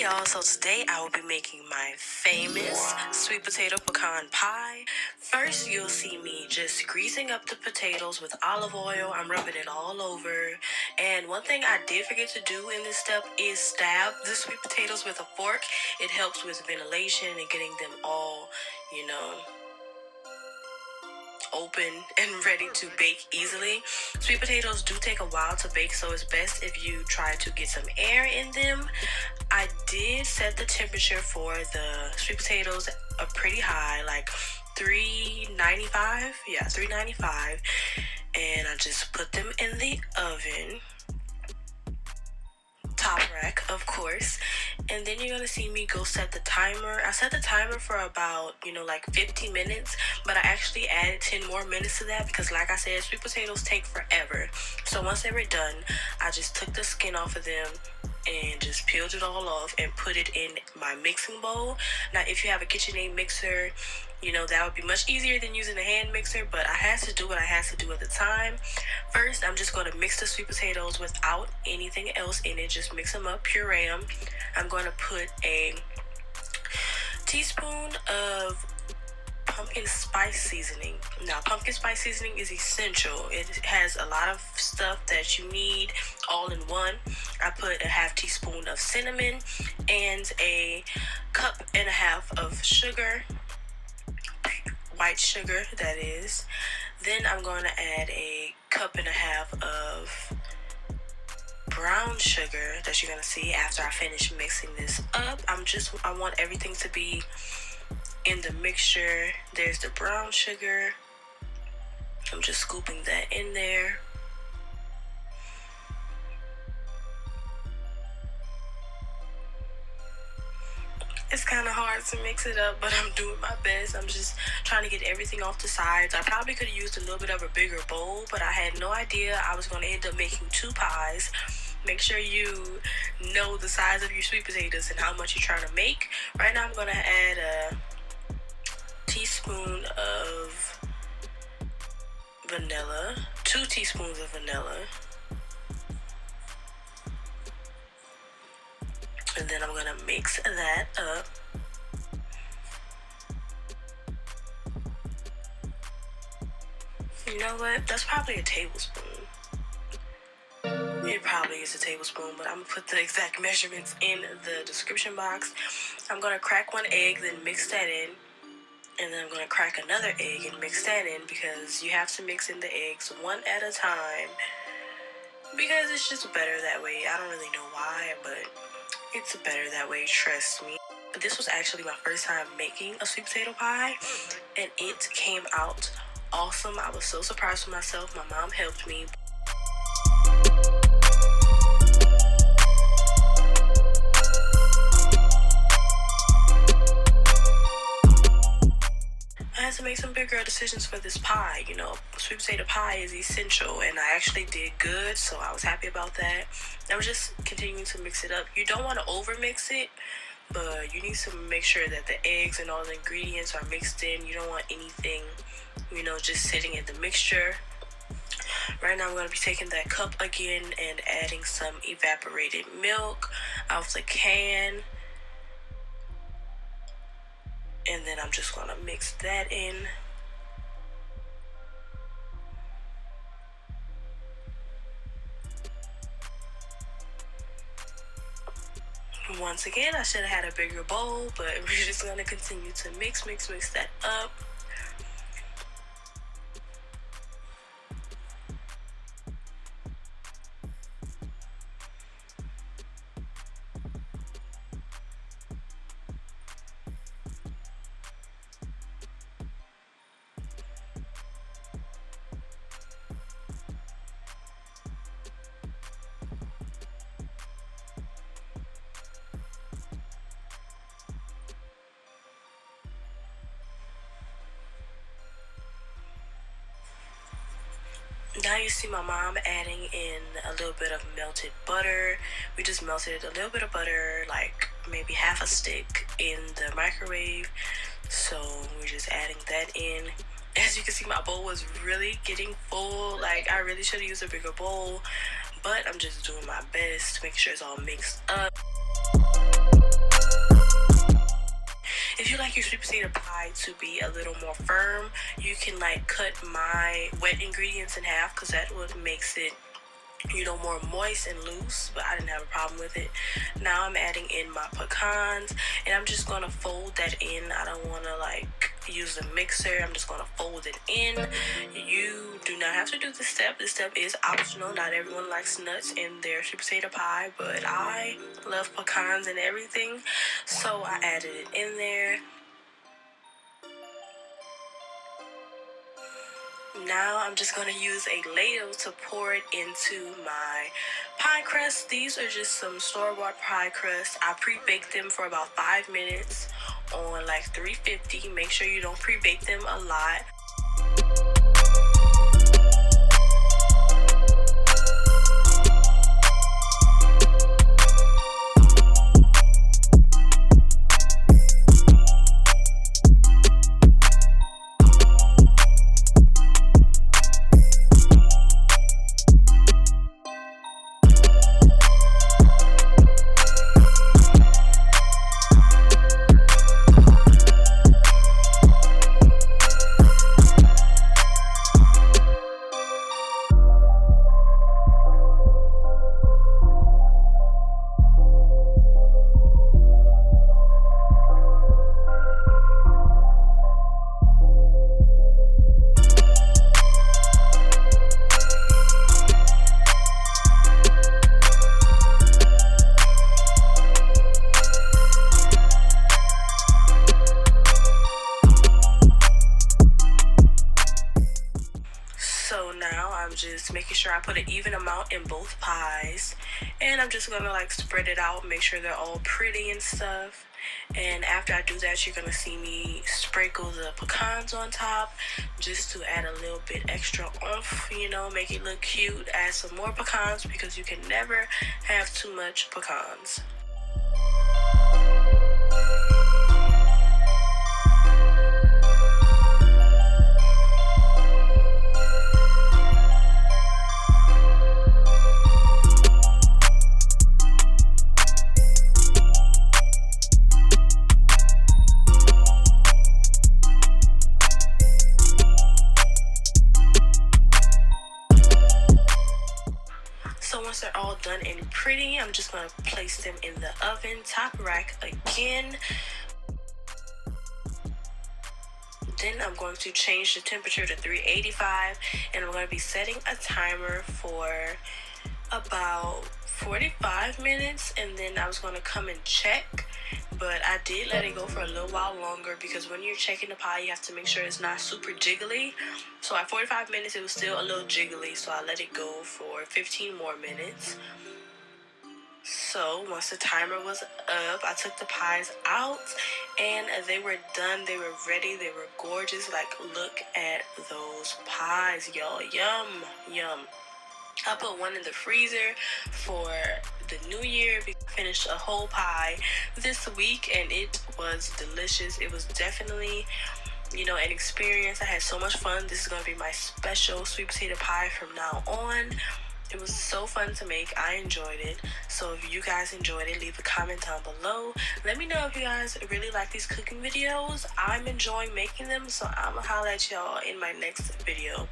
y'all, so today I will be making my famous sweet potato pecan pie. First, you'll see me just greasing up the potatoes with olive oil. I'm rubbing it all over. And one thing I did forget to do in this step is stab the sweet potatoes with a fork. It helps with ventilation and getting them all, open and ready to bake easily. Sweet potatoes do take a while to bake, so it's best if you try to get some air in them. I did set the temperature for the sweet potatoes pretty high, like 395. Yeah, 395. And I just put them in the oven. Top rack, of course. And then you're gonna see me go set the timer. I set the timer for about 15 minutes, but I actually added 10 more minutes to that because, like I said, sweet potatoes take forever. So once they were done, I just took the skin off of them and just peeled it all off and put it in my mixing bowl. Now, if you have a KitchenAid mixer, that would be much easier than using a hand mixer, but I had to do what I had to do at the time. First, I'm just going to mix the sweet potatoes without anything else in it. Just mix them up, puree them. I'm going to put a teaspoon of pumpkin spice seasoning. Now, pumpkin spice seasoning is essential. It has a lot of stuff that you need all in one. I put a half teaspoon of cinnamon and a cup and a half of sugar, white sugar that is. Then I'm going to add a cup and a half of brown sugar that you're going to see after I finish mixing this up. I want everything to be in the mixture. There's the brown sugar. I'm just scooping that in there. It's kind of hard to mix it up, but I'm doing my best. I'm just trying to get everything off the sides. I probably could have used a little bit of a bigger bowl, but I had no idea I was going to end up making 2 pies. Make sure you know the size of your sweet potatoes and how much you're trying to make. Right now I'm going to add a teaspoon of vanilla, 2 teaspoons of vanilla. And then I'm going to mix that up. You know what? That's probably a tablespoon. It probably is a tablespoon, but I'm going to put the exact measurements in the description box. I'm going to crack 1 egg, then mix that in. And then I'm going to crack another egg and mix that in because you have to mix in the eggs one at a time because it's just better that way. I don't really know why, but it's better that way, trust me. This was actually my first time making a sweet potato pie, and it came out awesome. I was so surprised with myself. My mom helped me. I had to make some bigger decisions for this pie. Sweet potato pie is essential, and I actually did good, so I was happy about that. I was just continuing to mix it up. You don't want to over mix it, but you need to make sure that the eggs and all the ingredients are mixed in. You don't want anything, just sitting in the mixture. Right now I'm going to be taking that cup again and adding some evaporated milk out the can. And then I'm just going to mix that in. Once again, I should have had a bigger bowl, but we're just going to continue to mix that up. Now you see my mom adding in a little bit of melted butter. We just melted a little bit of butter, like maybe half a stick, in the microwave. So we're just adding that in. As you can see, my bowl was really getting full. Like, I really should have used a bigger bowl, but I'm just doing my best to make sure it's all mixed up. your sweet potato pie to be a little more firm, you can like cut my wet ingredients in half, because that would makes it, you know, more moist and loose, but I didn't have a problem with it. Now I'm adding in my pecans, and I'm just gonna fold that in. I don't want to like use the mixer. I'm just gonna fold it in. You do not have to do this step. This step is optional. Not everyone likes nuts in their sweet potato pie, but I love pecans and everything, so I added it in there. Now I'm just going to use a ladle to pour it into my pie crust. These are just some store-bought pie crusts. I pre-baked them for about 5 minutes on like 350. Make sure you don't pre-bake them a lot. So now I'm just making sure I put an even amount in both pies, and I'm just gonna like spread it out, make sure they're all pretty and stuff. And after I do that, you're gonna see me sprinkle the pecans on top just to add a little bit extra oomph, you know, make it look cute. Add some more pecans because you can never have too much pecans. So once they're all done and pretty, I'm just going to place them in the oven, top rack again. Then I'm going to change the temperature to 385, and I'm going to be setting a timer for about 45 minutes, and then I was going to come and check, but I did let it go for a little while longer because when you're checking the pie, you have to make sure it's not super jiggly. So at 45 minutes, it was still a little jiggly, so I let it go for 15 more minutes. So once the timer was up, I took the pies out, and they were done. They were ready. They were gorgeous. Like, look at those pies, y'all. Yum, yum. I put one in the freezer for the new year. I finished a whole pie this week, and it was delicious. It was definitely, you know, an experience. I had so much fun. This is going to be my special sweet potato pie from now on. It was so fun to make. I enjoyed it. So if you guys enjoyed it, leave a comment down below. Let me know if you guys really like these cooking videos. I'm enjoying making them, so I'm gonna holler at y'all in my next video.